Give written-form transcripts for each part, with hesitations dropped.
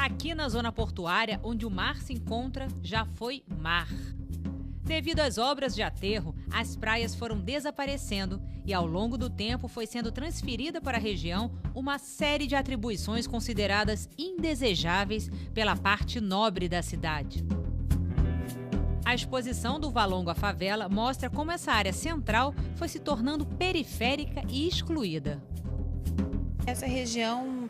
Aqui na zona portuária, onde o mar se encontra, já foi mar. Devido às obras de aterro, as praias foram desaparecendo e, ao longo do tempo, foi sendo transferida para a região uma série de atribuições consideradas indesejáveis pela parte nobre da cidade. A exposição do Valongo à favela mostra como essa área central foi se tornando periférica e excluída. Essa região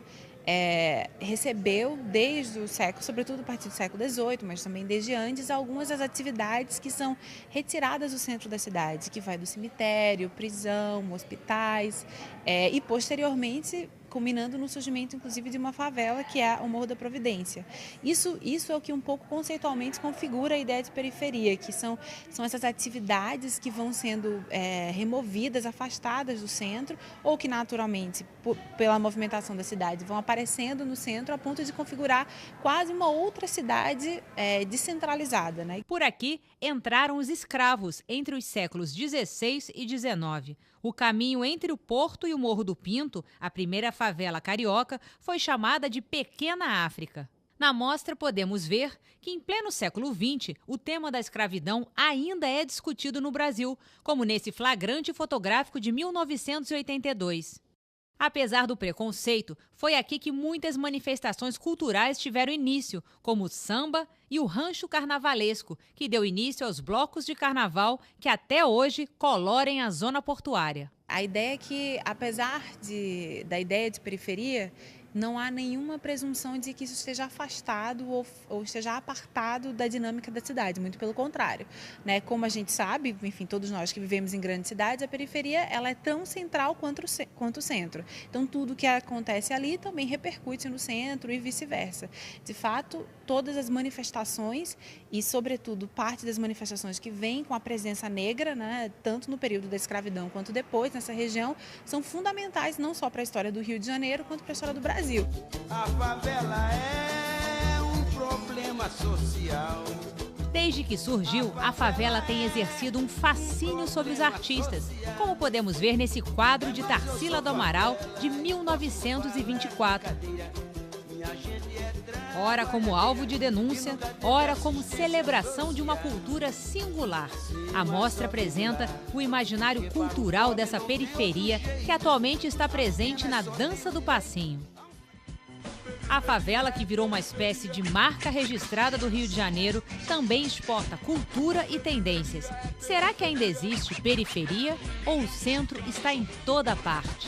recebeu desde o século, sobretudo a partir do século XVIII, mas também desde antes, algumas das atividades que são retiradas do centro da cidade, que vai do cemitério, prisão, hospitais e posteriormente culminando no surgimento, inclusive, de uma favela, que é o Morro da Providência. Isso é o que um pouco conceitualmente configura a ideia de periferia, que são essas atividades que vão sendo removidas, afastadas do centro, ou que naturalmente, pela movimentação da cidade, vão aparecendo no centro a ponto de configurar quase uma outra cidade descentralizada, né? Por aqui entraram os escravos entre os séculos XVI e XIX. O caminho entre o Porto e o Morro do Pinto, a primeira favela carioca, foi chamada de Pequena África. Na mostra podemos ver que, em pleno século XX, o tema da escravidão ainda é discutido no Brasil, como nesse flagrante fotográfico de 1982. Apesar do preconceito, foi aqui que muitas manifestações culturais tiveram início, como o samba e o rancho carnavalesco, que deu início aos blocos de carnaval que até hoje colorem a zona portuária. A ideia é que, apesar da ideia de periferia, não há nenhuma presunção de que isso esteja afastado ou esteja apartado da dinâmica da cidade, muito pelo contrário, né? Como a gente sabe, enfim, todos nós que vivemos em grandes cidades, a periferia ela é tão central quanto o centro. Então, tudo que acontece ali também repercute no centro e vice-versa. De fato, todas as manifestações e, sobretudo, parte das manifestações que vêm com a presença negra, né, tanto no período da escravidão quanto depois, nessa região, são fundamentais não só para a história do Rio de Janeiro, quanto para a história do Brasil. A favela é um problema social. Desde que surgiu, a favela tem exercido um fascínio sobre os artistas, como podemos ver nesse quadro de Tarsila do Amaral, de 1924. Ora como alvo de denúncia, ora como celebração de uma cultura singular. A mostra apresenta o imaginário cultural dessa periferia que atualmente está presente na dança do passinho. A favela, que virou uma espécie de marca registrada do Rio de Janeiro, também exporta cultura e tendências. Será que ainda existe periferia ou o centro está em toda parte?